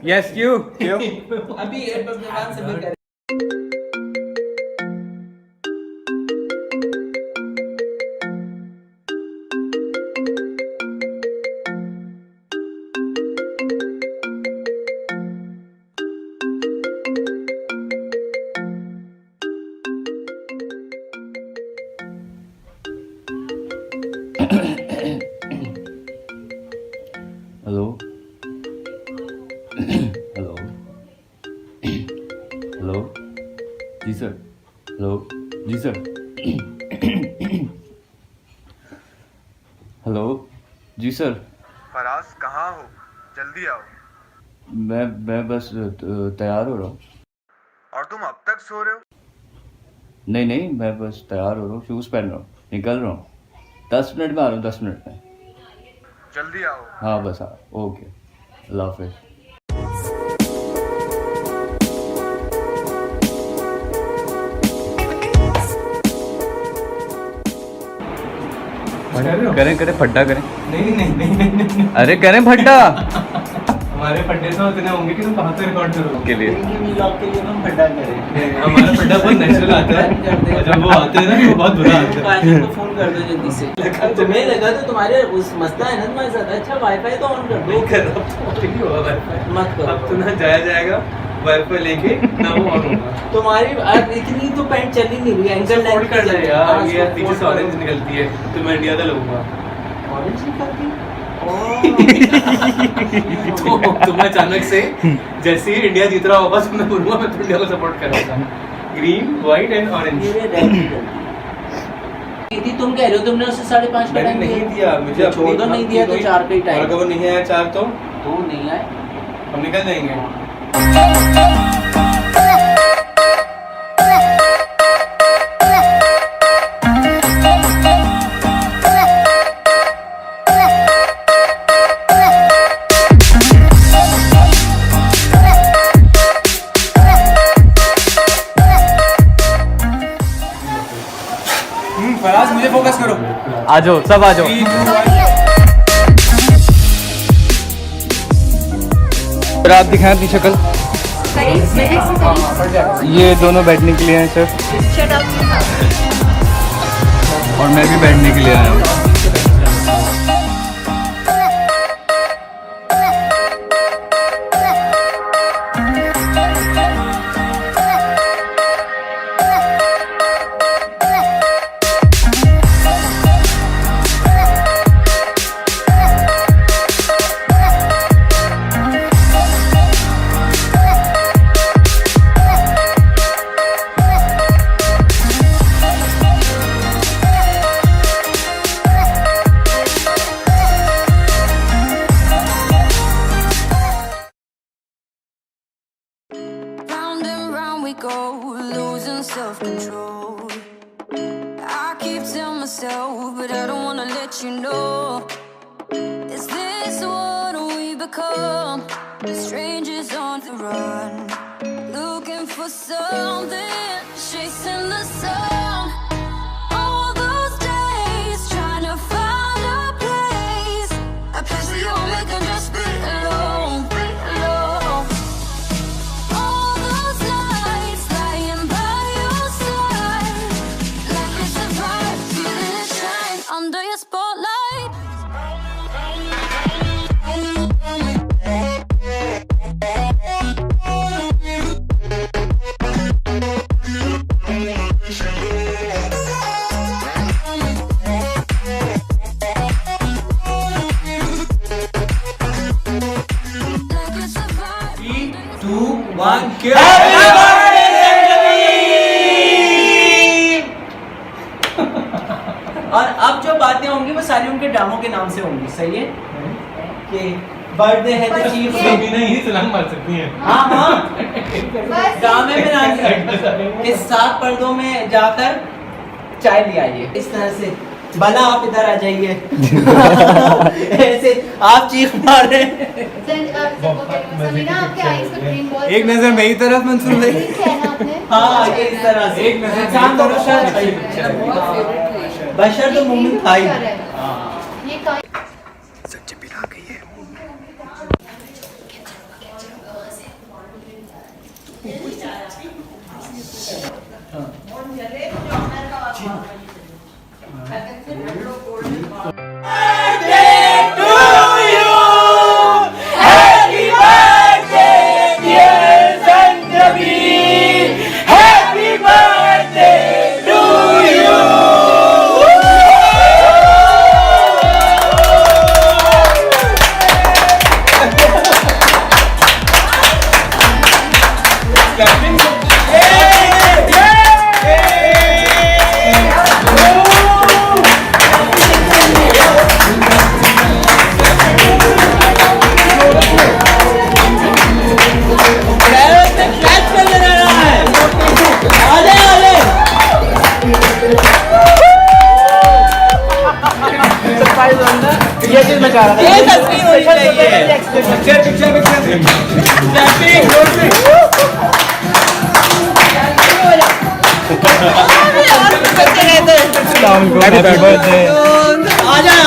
Yes क्यों अभी से भी कर हेलो हेलो हेलो जी सर हेलो जी सर हेलो जी सर फराज कहाँ हो? जल्दी आओ। मैं बस तैयार हो रहा हूँ। और तुम अब तक सो रहे हो? नहीं नहीं, मैं बस तैयार हो रहा हूँ, शूज़ पहन रहा हूँ, निकल रहा हूँ। 10 मिनट में आ रहा हूँ, 10 मिनट में। जल्दी आओ। हाँ बस हाँ, ओके, अल्लाह हाफिज़। करें करें फड्डा करें। नहीं अरे करें फड्डा हमारे फड्डे तो इतने होंगे कि तुम कहाँ से रिकॉर्ड करो के लिए। व्लॉग के लिए हम फड्डा करें। हमारा फड्डा बहुत नेचुरल आता है और जब वो आते हैं ना वो बहुत बुरा आता है। काशिफ को फोन कर दो जल्दी से। तुम्हें लगा तो तुम्हारे उस मसला है ना तुम्हारे साथ। अच्छा वाईफाई तो ऑन कर दो। कर रहा तो नहीं होगा वाईफाई मत करो। अब तो ना जाया जाएगा वाईफाई लेके ना वो ऑन होगा। तुम्हारी आज इतनी तो पैंट चल ही नहीं रही है। एंकल लाइन कर दे यार। ये पीछे से ऑरेंज निकलती है तो मैं इंडिया का लगूंगा। ऑरेंज निकलती है तो तुम अचानक से जैसे ही इंडिया जीत रहा होगा तो मैं बोलूंगा मैं तो इंडिया को सपोर्ट कर रहा था। Green white and orange. यदि तुम कह रहे हो तुमने उसे 5.5 का टाइम नहीं दिया मुझे। छोड़ दो, नहीं दिया तो 4 का ही टाइम। अगर वो नहीं आया 4 तो नहीं आए हम निकल जाएंगे। फराज मुझे फोकस करो। आ जाओ सब आ जाओ। फिर आप दिखाएं अपनी शक्ल। ये दोनों बैठने के लिए हैं सर और मैं भी बैठने के लिए आया हूँ। Go losing self-control. I keep telling myself, but I don't wanna let you know. Is this what we become? Strangers on the run, looking for something, chasing the sun. All those days trying to find a place where you and me can just be alone. Under your spotlight. Like it's a vibe. 3, 2, 1 kill. और अब जो बातें होंगी वो सारी उनके ड्रामों के नाम से होंगी। सही है कि बर्थडे है तो चीफ नहीं सलाम मार सकती हैं। हाँ हाँ ड्रामे में ना कि 7 पर्दों में जाकर चाय ले आइए। इस तरह से भला आप इधर आ जाइए। ऐसे आप चीख मार रहे हैं। एक नजर मेरी तरफ मंसूर भाई। हाँ ये इस तरह से एक नजर बशर तो मोमिन था ही। ये का ये चीज मैं चाह रहा था। ये तस्वीर होनी चाहिए। Happy birthday. आजा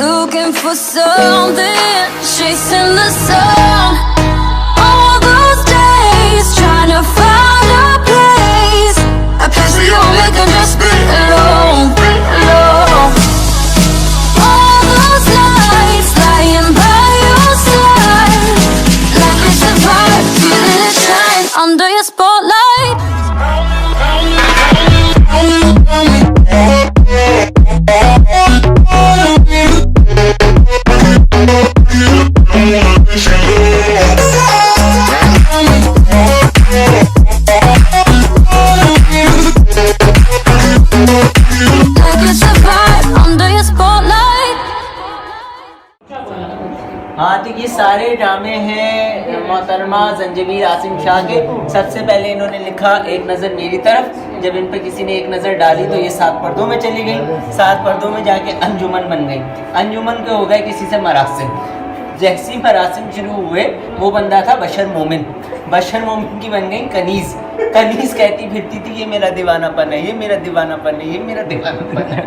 Looking for something, chasing the sun. All those days, trying to find a place where you make them just be alone, alone. All those nights, lying by your side, like we survived, feeling it shine under your spotlight. हाँ तो ये सारे ड्रामे हैं मोहतरमा Zanzibar Asim Shah के। सबसे पहले इन्होंने लिखा एक नज़र मेरी तरफ। जब इन पर किसी ने एक नज़र डाली तो ये 7 पर्दों में चली गई। 7 पर्दों में जाके अंजुमन बन गई। अंजुमन के हो गए किसी से मरासिम। जैसी मरासिम शुरू हुए वो बंदा था बशर मोमिन। बशर मोमिन की बन गई कनीज़। कनीज़ कहती फिरती थी ये मेरा दीवानापन है, ये मेरा दीवानापन है, ये मेरा दीवानापन है।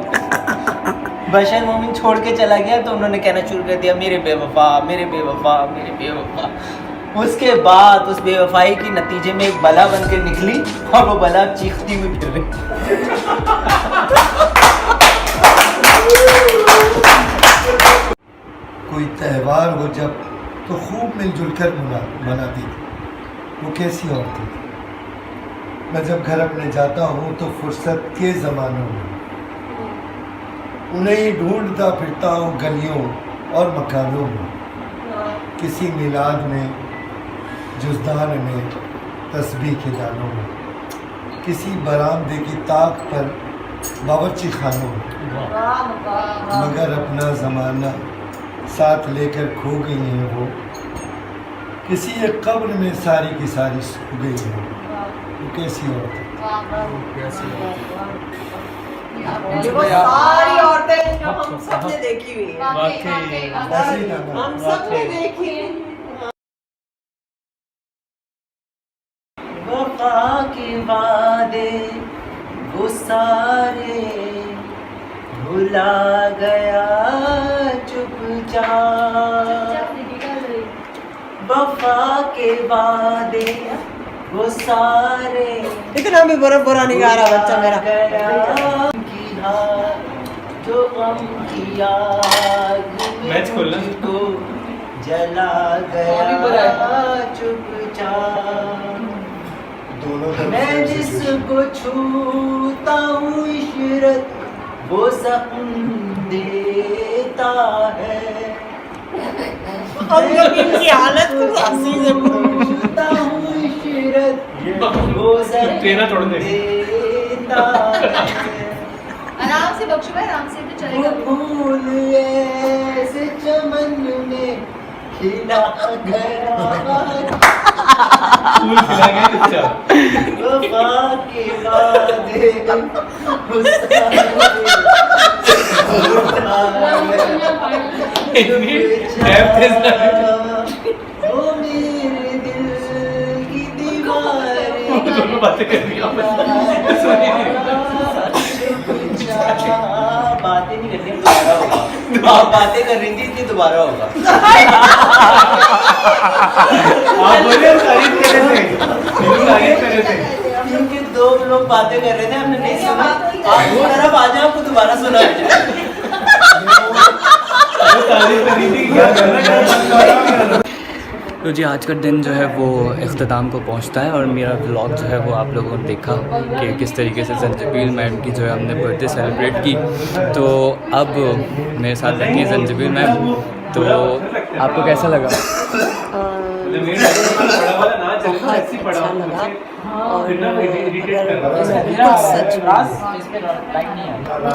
बशर मोमिन छोड़ के चला गया तो उन्होंने कहना शुरू कर दिया मेरे बेवफा, मेरे बेवफा, मेरे बेवफा। उसके बाद उस बेवफाई के नतीजे में एक बला बन के निकली और वो बला चीखती हुई फिर रही। कोई त्यौहार हो जब तो खूब मिलजुल कर मनाती थी। वो कैसी औरतें थी। मैं जब घर अपने जाता हूँ तो फुर्सत के ज़मानों में उन्हें ही ढूंढता फिरता हूँ गलियों और मकानों में, किसी मिलाद में, जुज़दान में, तस्बीह के गानों में, किसी बरामदे की ताक पर, बावर्ची खानों में। मगर अपना ज़माना साथ लेकर खो गई हैं वो, किसी एक कब्र में सारी की सारी सो गई हैं वो। कैसी औरत वो सारी औरतें जो हम सब ने देखी हुई है, हम सब ने देखी है। वफा के वादे वो सारे भुला गया चुपचाप, वफा के वादे वो सारे। इतना भी बुरा नहीं गा रहा बच्चा मेरा। जो गम की आग में तो जला गया चुपचाप, मैं जिसको छूता हूँ इशरत वो जख्म देता है। अब इनकी हालत को छूता हूँ इशरत वो जख्म देता है। आराम से बख्शो भाई, आराम से तो चलेगा। फूल ऐसे चमन में खिला गया, फूल खिला गया वफा के वादे वो मेरे दिल की दीवारें बातें कर रही बातें नहीं करनी, दोबारा होगा। आप बातें कर रही थी इसलिए दोबारा होगा। आप बोले तारीफ कर रहे थे, क्योंकि दो लोग बातें कर रहे थे, हमने नहीं सुना। आप वो तरफ आ जाए, आपको दोबारा सुना जाए। तारीफ कर रही थी क्या करना। तो जी आज का दिन जो है वो इख्तिताम को पहुंचता है और मेरा व्लॉग जो है वो आप लोगों ने देखा कि किस तरीके से जंजबील मैम की जो है हमने बर्थडे सेलिब्रेट की। तो अब मेरे साथ बैठी हैं जंजबील मैम, तो आपको कैसा लगा? अच्छा लगा। और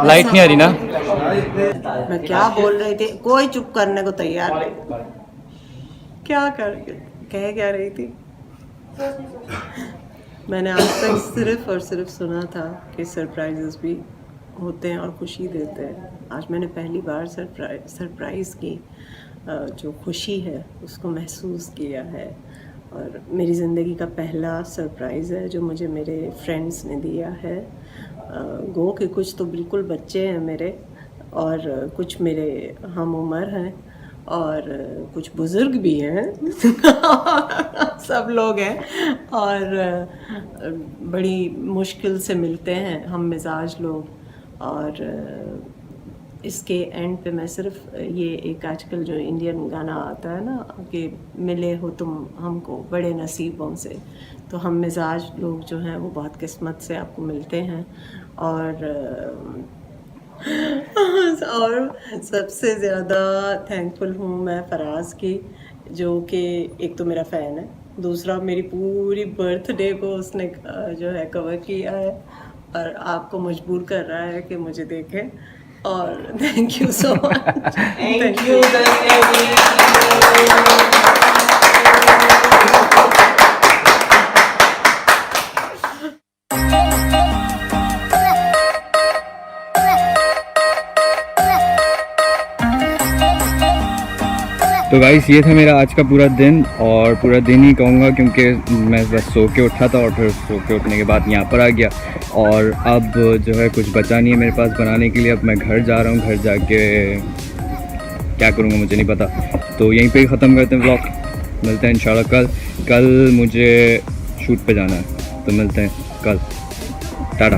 लाइट नहीं आ रही ना? मैं क्या बोल रही थी, कोई चुप करने को तैयार नहीं। क्या कह क्या रही थी? मैंने आज तक सिर्फ और सिर्फ सुना था कि सरप्राइजेस भी होते हैं और खुशी देते हैं। आज मैंने पहली बार सरप्राइज़ की जो खुशी है उसको महसूस किया है। और मेरी ज़िंदगी का पहला सरप्राइज़ है जो मुझे मेरे फ्रेंड्स ने दिया है। गो के कुछ तो बिल्कुल बच्चे हैं मेरे, और कुछ मेरे हम उम्र हैं, और कुछ बुज़ुर्ग भी हैं। सब लोग हैं और बड़ी मुश्किल से मिलते हैं हम मिजाज लोग। और इसके एंड पे मैं सिर्फ ये एक आजकल जो इंडियन गाना आता है ना कि मिले हो तुम हमको बड़े नसीबों से, तो हम मिजाज लोग जो हैं वो बहुत किस्मत से आपको मिलते हैं। और सबसे ज़्यादा थैंकफुल हूँ मैं फराज की, जो कि एक तो मेरा फ़ैन है, दूसरा मेरी पूरी बर्थडे को उसने जो है कवर किया है और आपको मजबूर कर रहा है कि मुझे देखें। और thank you so much. Thank you. तो गाइस ये था मेरा आज का पूरा दिन, और पूरा दिन ही कहूँगा क्योंकि मैं बस सो के उठा था और फिर सो के उठने के बाद यहाँ पर आ गया। और अब जो है कुछ बचा नहीं है मेरे पास बनाने के लिए। अब मैं घर जा रहा हूँ, घर जाके क्या करूँगा मुझे नहीं पता। तो यहीं पे ही ख़त्म करते हैं व्लॉग। मिलते हैं इंशाल्लाह कल मुझे शूट पे जाना है, तो मिलते हैं कल। टाटा।